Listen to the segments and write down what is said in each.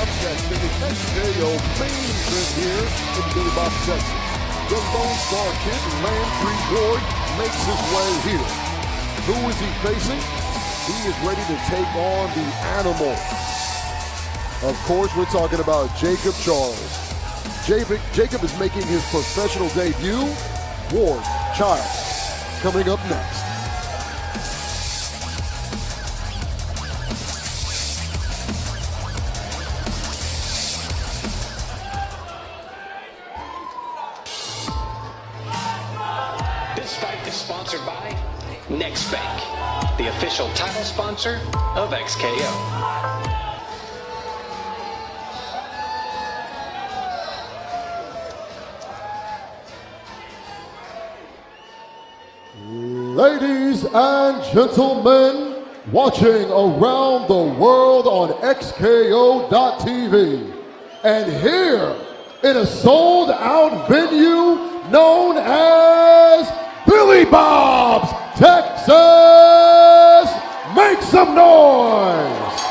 up next in the XKO main event here in Billy Bob, Texas. The Lone Star Kid, Landry Ward, makes his way here. Who is he facing? He is ready to take on the animal. Of course, we're talking about Jaccob Charles. Jaccob is making his professional debut. Ward, Child, coming up next. This fight is sponsored by NextBank, the official title sponsor of XKO. Ladies and gentlemen, watching around the world on XKO.TV, and here in a sold-out venue known as Billy Bob's, Texas, make some noise!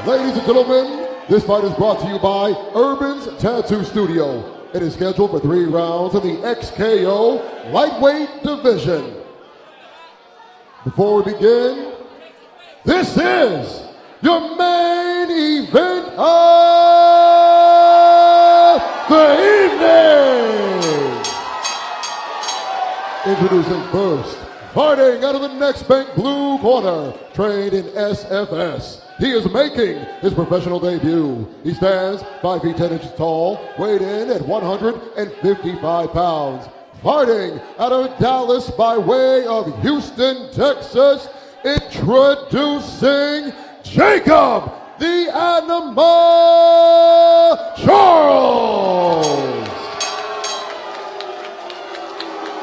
Ladies and gentlemen, this fight is brought to you by Urban's Tattoo Studio. It is scheduled for 3 rounds in the XKO lightweight division. Before we begin, this is your main event of the evening. Introducing first, fighting out of the NextBank blue corner, trained in SFS. He is making his professional debut. He stands 5 feet 10 inches tall, weighed in at 155 pounds. Fighting out of Dallas by way of Houston, Texas, introducing Jaccob, the Animal Charles.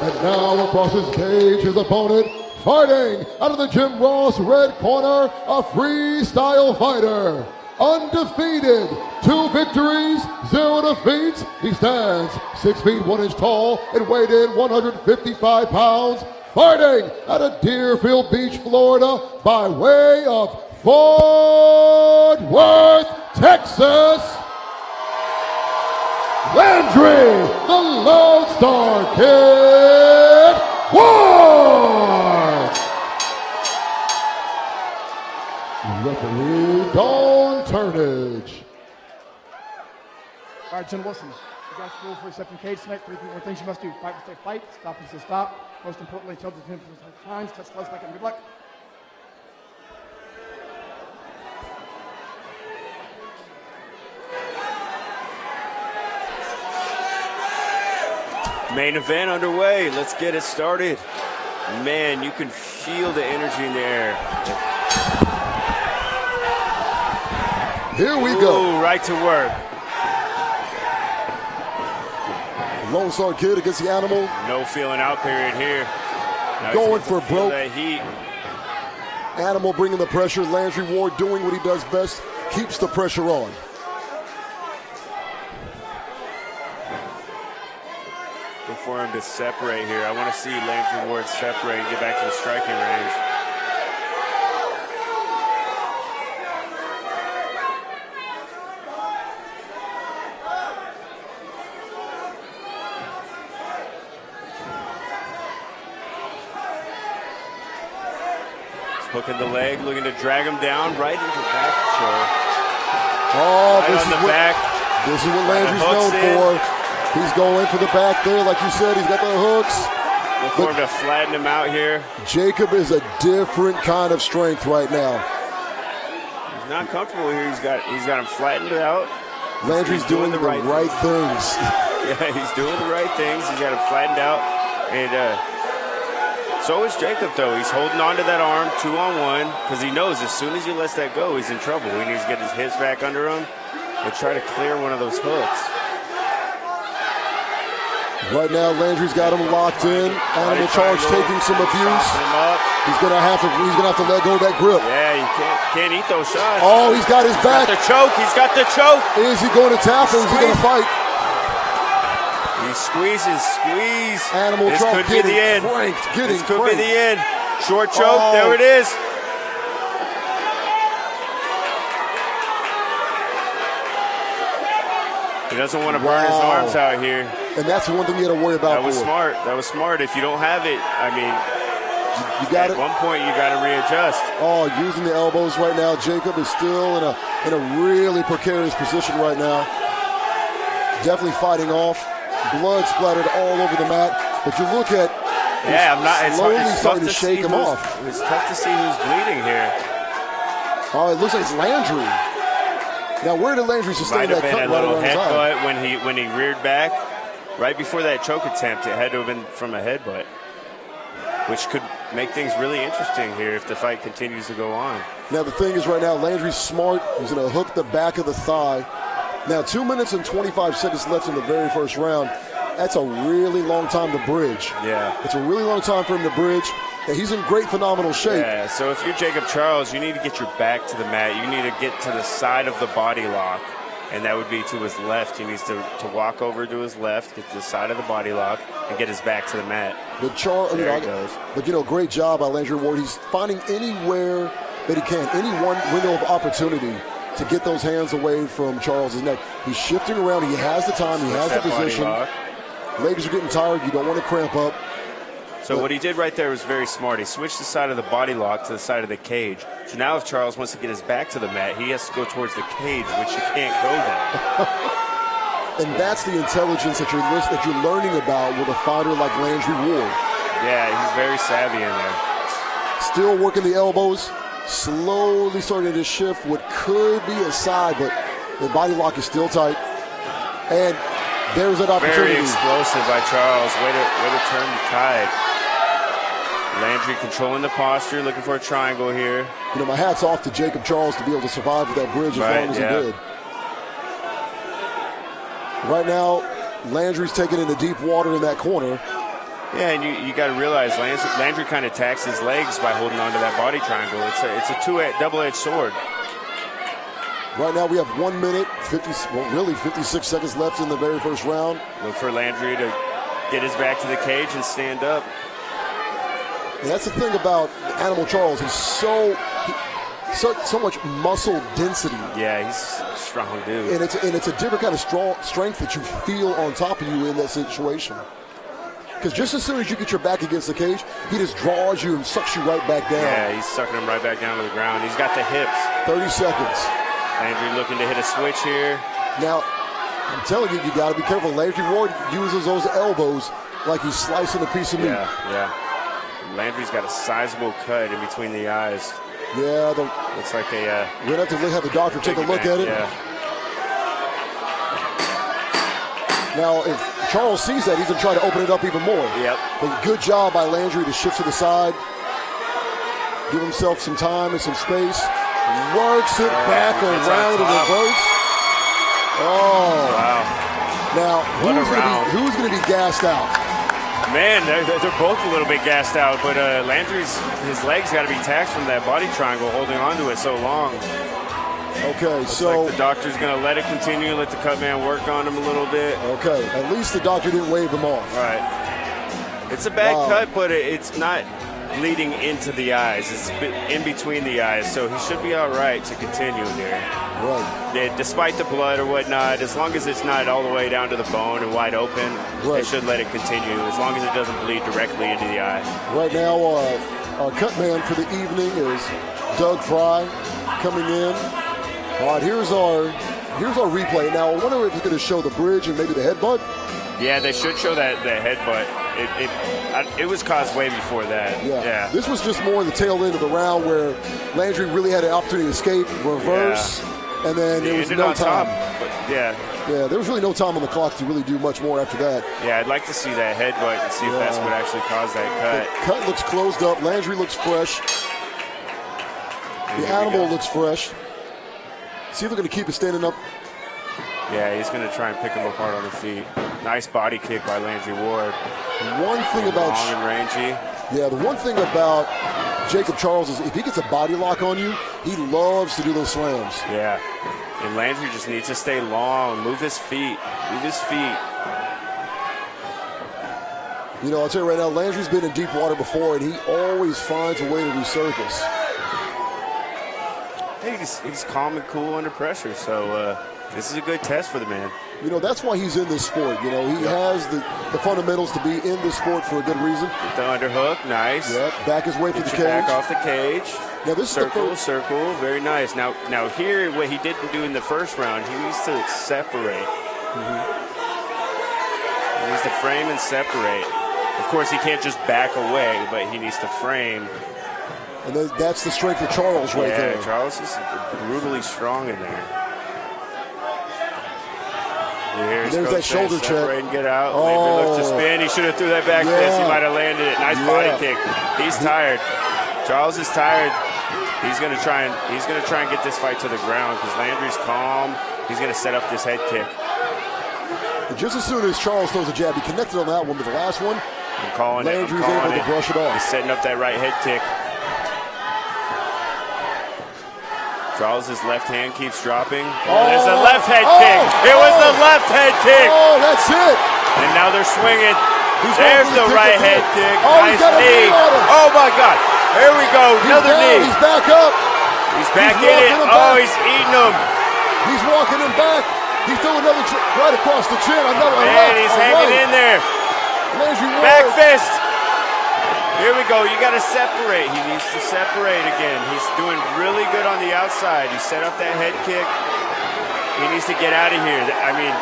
And now across his cage, his opponent, fighting out of the Jim Ross red corner, a freestyle fighter. Undefeated, 2 victories, 0 defeats. He stands 6 feet 1 inch tall and weighed in 155 pounds. Fighting out of Deerfield Beach, Florida, by way of Fort Worth, Texas, Landry, the Lone Star Kid, Ward! Referee Dawn Turnage. All right, Jen Wilson, you guys rule for a second cage tonight. 3 more things you must do. Fight to stay fight, stop and say stop. Most importantly, tell the team for times, touch close back and good luck. Main event underway. Let's get it started. Man, you can feel the energy in the air. Here we go. Ooh, right to work. Lone Star Kid against the Animal. No feeling out period here. Now going for broke. That heat. Animal bringing the pressure. Landry Ward doing what he does best. Keeps the pressure on. For him to separate here. I want to see Landry Ward separate and get back to the striking range. He's hooking the leg, looking to drag him down right into the back choke. Oh, right on the back. This is what Landry's known for. He's going for the back there, like you said. He's got the hooks. Look for him to flatten him out here. Jaccob is a different kind of strength right now. He's not comfortable here. He's got him flattened out. Landry's doing the right things. Yeah, he's doing the right things. He's got him flattened out, and so is Jaccob. Though he's holding on to that arm 2-on-1 because he knows as soon as he lets that go, he's in trouble. He needs to get his hips back under him and try to clear one of those hooks. Right now, Landry's got him locked in. Animal Charge taking some abuse. He's gonna have to let go of that grip. Yeah, you can't eat those shots. Oh, he's got his back. He's got the choke. Is he going to tap or is he gonna fight? He squeeze. Animal this Charge could be the end. This could be the end. Short choke. There it is. He doesn't want to burn his arms out here. And that's the one thing you got to worry about. That was smart. That was smart. If you don't have it, I mean, you got at one point you got to readjust. Oh, using the elbows right now. Jaccob is still in a really precarious position right now. Definitely fighting off. Blood splattered all over the mat. But you look at it's starting to shake him off. It's tough to see who's bleeding here. Oh, it looks like it's Landry. Now, where did Landry sustain that cut right around his eye? When he reared back, right before that choke attempt, it had to have been from a headbutt, which could make things really interesting here if the fight continues to go on. Now, the thing is right now, Landry's smart. He's going to hook the back of the thigh. Now, 2 minutes and 25 seconds left in the very first round. That's a really long time to bridge. Yeah. It's a really long time for him to bridge. And he's in great, phenomenal shape. Yeah, so if you're Jaccob Charles, you need to get your back to the mat. You need to get to the side of the body lock, and that would be to his left. He needs to walk over to his left, get to the side of the body lock, and get his back to the mat. But great job by Landry Ward. He's finding anywhere that he can, any one window of opportunity to get those hands away from Charles's neck. He's shifting around. He has the time. He has the position. Legs are getting tired. You don't want to cramp up. So what he did right there was very smart. He switched the side of the body lock to the side of the cage. So now if Charles wants to get his back to the mat, he has to go towards the cage, which you can't go there. And that's the intelligence that you're learning about with a fighter like Landry Ward. Yeah, he's very savvy in there. Still working the elbows, slowly starting to shift what could be a side, but the body lock is still tight. And there's that opportunity. Very explosive by Charles. Way to turn the tide. Landry controlling the posture, looking for a triangle here. You know, my hat's off to Jaccob Charles to be able to survive with that bridge as long as he did. Right now, Landry's taking in the deep water in that corner. Yeah, and you got to realize Landry kind of attacks his legs by holding onto that body triangle. It's a double-edged sword. Right now we have 1 minute, 56 seconds left in the very first round. Look for Landry to get his back to the cage and stand up. And that's the thing about Animal Charles. He's so much muscle density. Yeah, he's a strong dude. And it's a different kind of strength that you feel on top of you in that situation. Because just as soon as you get your back against the cage, he just draws you and sucks you right back down. Yeah, he's sucking him right back down to the ground. He's got the hips. 30 seconds. Landry looking to hit a switch here. Now, I'm telling you, you got to be careful. Landry Ward uses those elbows like he's slicing a piece of meat. Yeah. Landry's got a sizable cut in between the eyes. Yeah, looks like a. We're gonna have to have the doctor take a look at it. Yeah. Now, if Charles sees that, he's gonna try to open it up even more. Yep. But good job by Landry to shift to the side, give himself some time and some space. Works it back around in reverse. Oh. Wow. Now, who's going to be gassed out? Man, they're both a little bit gassed out, but his legs got to be taxed from that body triangle, holding onto it so long. Okay, Looks so like the doctor's going to let it continue, let the cut man work on him a little bit. Okay, at least the doctor didn't wave him off. Right. It's a bad cut, but it's not leading into the eyes. It's in between the eyes, so he should be all right to continue here. Right. Yeah, despite the blood or whatnot, as long as it's not all the way down to the bone and wide open, they should let it continue, as long as it doesn't bleed directly into the eye. Right now, our cut man for the evening is Doug Fry coming in. All right, here's our replay. Now, I wonder if it's going to show the bridge and maybe the headbutt. Yeah, they should show that the headbutt. It was caused way before that. Yeah. This was just more the tail end of the round where Landry really had an opportunity to escape, reverse, and then there was no time. Yeah, there was really no time on the clock to really do much more after that. Yeah, I'd like to see that headbutt and see if that's what actually caused that cut. The cut looks closed up. Landry looks fresh. The animal looks fresh. See if they're going to keep it standing up. Yeah, he's going to try and pick him apart on the feet. Nice body kick by Landry Ward. One thing about long and rangy. Yeah, the one thing about Jaccob Charles is if he gets a body lock on you, he loves to do those slams. Yeah, and Landry just needs to stay long, move his feet. You know, I'll tell you right now, Landry's been in deep water before, and he always finds a way to resurface. He's calm and cool under pressure, so This is a good test for the man. You know, that's why he's in this sport. You know, he has the fundamentals to be in this sport for a good reason. With the underhook, nice. Yep, back his way to the cage. Back off the cage. Now this circle, is circle, very nice. Now here, what he didn't do in the first round, he needs to separate. He needs to frame and separate. Of course, he can't just back away, but he needs to frame. And that's the strength of Charles right there. Yeah, Charles is brutally strong in there. There's that shoulder check. And get out. Oh. Look to spin. He should have threw that back fist. He might have landed it. Nice body kick. He's tired. Charles is tired. He's gonna try and get this fight to the ground because Landry's calm. He's gonna set up this head kick. And just as soon as Charles throws a jab, he connected on that one, but the last one, I'm calling Landry's able to brush it off. He's setting up that right head kick. Charles's left hand keeps dropping. Oh, there's a left head kick. It was the left head kick. Oh, that's it. And now they're swinging. There's the right head kick. Oh, nice knee. Oh my God. There we go. Another knee. He's back up. He's back in it. Oh, he's eating him. He's walking him back. He's doing another right across the chin. And he's hanging in there. Back fist. Here we go. You got to separate. He needs to separate again. He's doing really good on the outside. He set up that head kick. He needs to get out of here. I mean,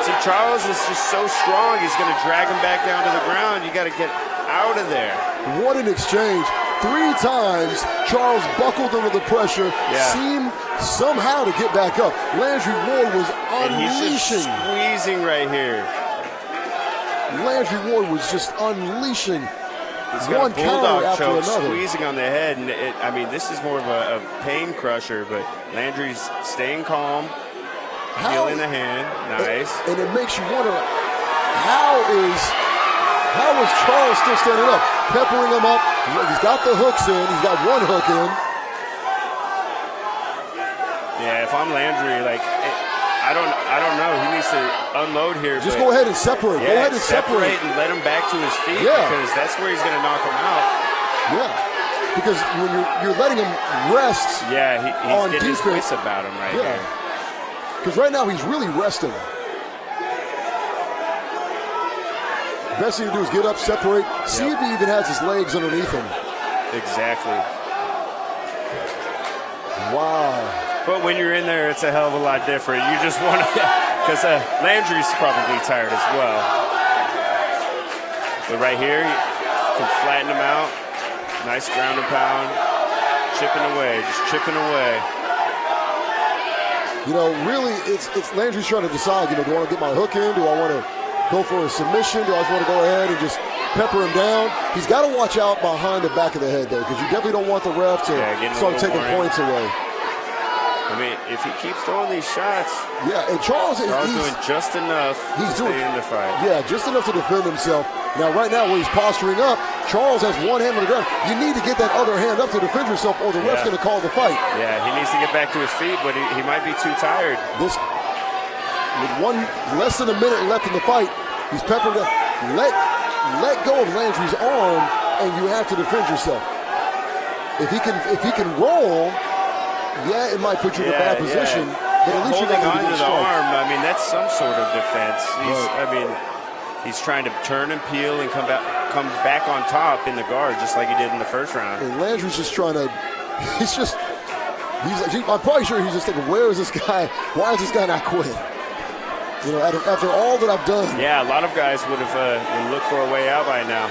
see, Charles is just so strong. He's going to drag him back down to the ground. You got to get out of there. What an exchange. 3 times Charles buckled under the pressure, seemed somehow to get back up. Landry Ward was unleashing. And he's just squeezing right here. Landry Ward was just unleashing. He's got one a bulldog choke another. Squeezing on the head. And I mean, this is more of a pain crusher, but Landry's staying calm, feeling the hand. Nice. And it makes you wonder, how is Charles still standing up? Peppering him up. He's got the hooks in. He's got one hook in. Yeah, if I'm Landry, I don't know. He needs to unload here. Just go ahead and separate. Yeah, go ahead and separate and let him back to his feet because that's where he's going to knock him out. Yeah, because when you're letting him rest. Yeah, he's on getting defense. his wits about him right here. Because right now he's really resting. Best thing to do is get up, separate, see if he even has his legs underneath him. Exactly. Wow. But when you're in there, it's a hell of a lot different. You just want to, because Landry's probably tired as well. But right here, you can flatten him out. Nice ground and pound. Chipping away, just chipping away. You know, really, it's Landry's trying to decide, do I want to get my hook in? Do I want to go for a submission? Do I just want to go ahead and just pepper him down? He's got to watch out behind the back of the head, though, because you definitely don't want the ref to start taking points away. I mean, if he keeps throwing these shots. Yeah, and Charles is doing just enough to stay in the fight. Yeah, just enough to defend himself. Now, right now, when he's posturing up, Charles has one hand on the ground. You need to get that other hand up to defend yourself, or the ref's going to call the fight. Yeah, he needs to get back to his feet, but he might be too tired. With less than a minute left in the fight, he's peppered up. Let go of Landry's arm, and you have to defend yourself. If he can roll, it might put you in a bad position. But at least you're holding not on to the arm. I mean, that's some sort of defense. He's trying to turn and peel and come back on top in the guard, just like he did in the first round. And Landry's just trying to. I'm probably sure he's just thinking, where is this guy? Why is this guy not quit? After all that I've done. Yeah, a lot of guys would have looked for a way out by now.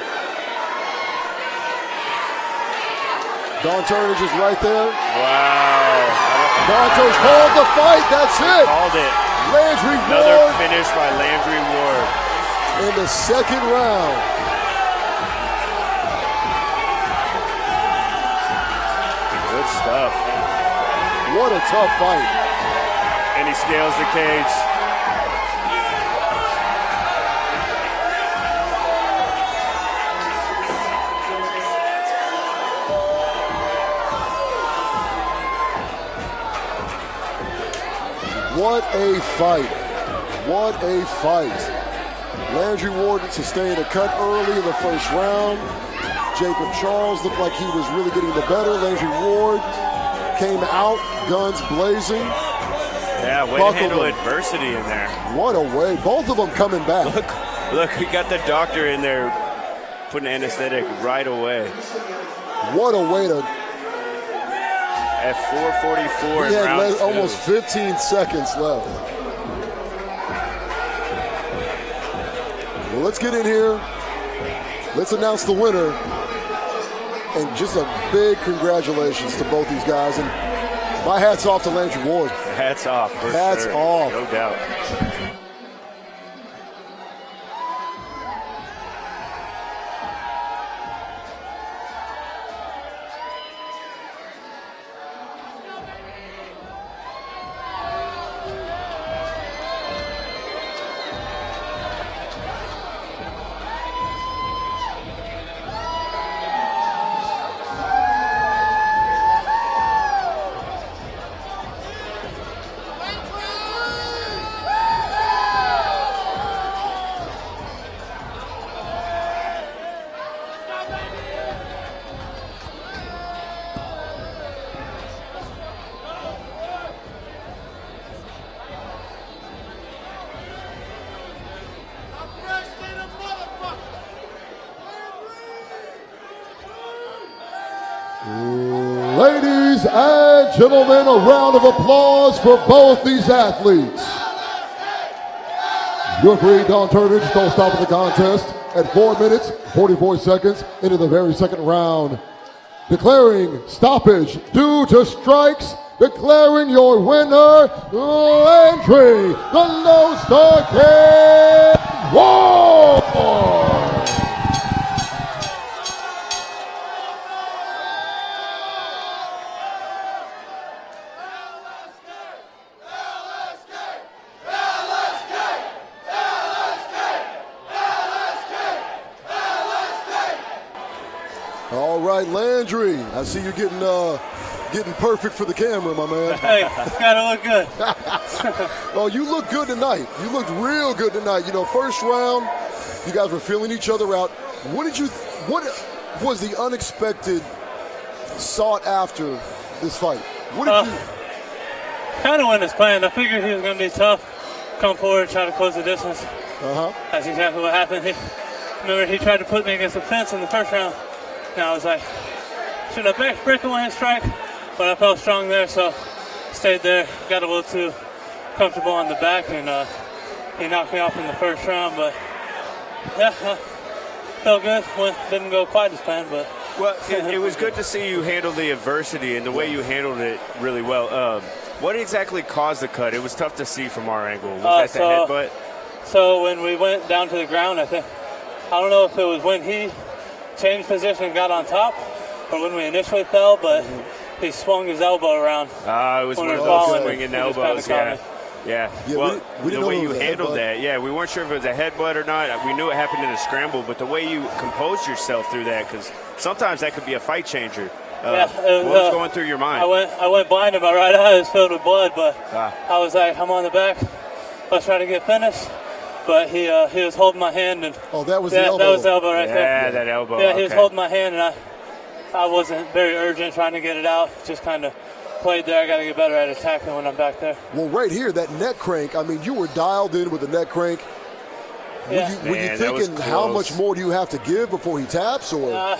Don Turnage is right there. Wow. Don Turnage called the fight. That's it. Called it. Landry Ward. Another finish by Landry Ward. In the second round. Good stuff. What a tough fight. And he scales the cage. What a fight. What a fight. Landry Ward sustained a cut early in the first round. Jacob Charles looked like he was really getting the better. Landry Ward came out, guns blazing. Yeah, way to Buckle handle them. adversity in there. What a way. Both of them coming back. Look, we got the doctor in there putting anesthetic right away. What a way to. At 4:44 He in had round 2. almost 15 seconds left. Well, let's get in here. Let's announce the winner. And just a big congratulations to both these guys. And my hat's off to Landry Ward. Hats off. For Hats sure. off. No doubt. Ladies and gentlemen, a round of applause for both these athletes. Referee Don Turnage don't stop the contest at 4 minutes, 44 seconds into the very second round. Declaring stoppage due to strikes, declaring your winner, Landry, the Lone Star Kid Ward. All right, Landry, I see you getting perfect for the camera, my man. Hey, it's gotta look good. Oh, you look good tonight. You looked real good tonight. You know, first round, you guys were feeling each other out. What was the unexpected sought after this fight? What did you? Kind of went as planned. I figured he was gonna be tough, come forward, try to close the distance. That's exactly what happened. He tried to put me against the fence in the first round. And I was like, should I break away and strike? But I felt strong there, so stayed there. Got a little too comfortable on the back, and he knocked me off in the first round. But yeah, felt good. Didn't go quite as planned, but. Well, it was good to see you handle the adversity and the way you handled it really well. What exactly caused the cut? It was tough to see from our angle. Was that the headbutt? So when we went down to the ground, I don't know if it was when he changed position and got on top, or when we initially fell, but he swung his elbow around. It was when one of we were those falling. swinging He just elbows, kinda caught yeah. Yeah, Well, we didn't the way know it you was a handled headbutt. that, we weren't sure if it was a headbutt or not. We knew it happened in a scramble, but the way you composed yourself through that, because sometimes that could be a fight changer. What was going through your mind? I went blind and my right eye was filled with blood, but I was like, I'm on the back. Let's try to get finished. But he was holding my hand, and that was the elbow. That was the elbow right there. Yeah, that elbow. Yeah, he was holding my hand, and I wasn't very urgent trying to get it out. Just kind of played there. I got to get better at attacking when I'm back there. Well, right here, that neck crank. I mean, you were dialed in with the neck crank. Were you thinking how much more do you have to give before he taps, or? I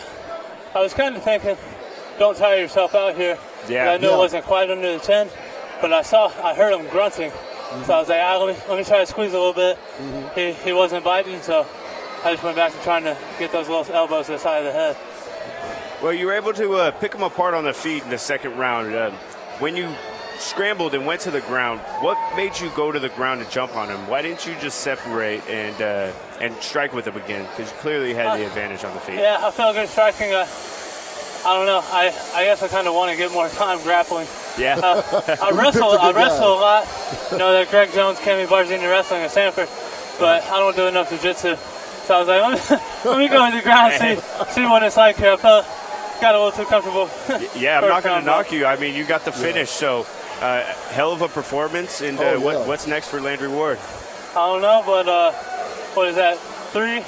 was kind of thinking, don't tire yourself out here. Yeah. I knew it wasn't quite under the chin, but I heard him grunting. So I was like, let me try to squeeze a little bit. He wasn't biting, so I just went back to trying to get those little elbows to the side of the head. Well, you were able to pick him apart on the feet in the second round. When you scrambled and went to the ground, what made you go to the ground to jump on him? Why didn't you just separate and strike with him again? Because you clearly had the advantage on the feet. Yeah, I felt good striking. I don't know. I guess I kind of want to get more time grappling. Yeah. I wrestle a lot. You know, that Greg Jones, Cammy Barzini wrestling at Sanford, but I don't do enough jiu-jitsu. So I was like, let me go to the ground and see what it's like here. I got a little too comfortable. Yeah, I'm not going to knock you. I mean, you got the finish, so hell of a performance. And what's next for Landry Ward? I don't know, but what is that? 3-0,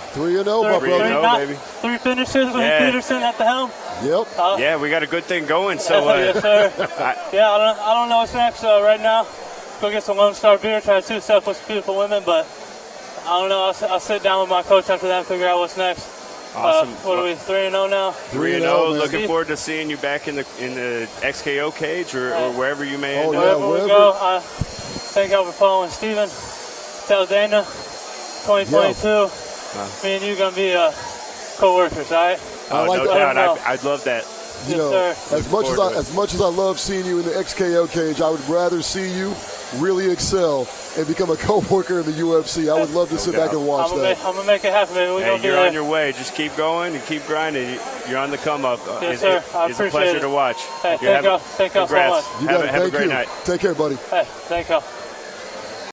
my brother. Baby. 3 finishes with Peterson at the helm. Yep. Yeah, we got a good thing going. So yes, sir. I don't know what's next right now. go get some Lone Star beer, try to do stuff with some beautiful women, but I don't know. I'll sit down with my coach after that and figure out what's next. Awesome. What are we, 3-0 now? 3-0. Looking forward to seeing you back in the XKO cage or wherever you may end up. Wherever we go. Thank y'all for following Steven. Tell Dana, 2022, me and you going to be co-workers, all right? Oh, no doubt. I'd love that. You know, as much as I love seeing you in the XKO cage, I would rather see you really excel and become a co-worker in the UFC. I would love to sit back and watch that. I'm going to make it happen, baby. You're on your way. Just keep going and keep grinding. You're on the come up. Yes, sir. I it's a appreciate pleasure it. to watch. Hey, thank y'all so much. You got it. Have a great night. Take care, buddy. Hey, thank y'all.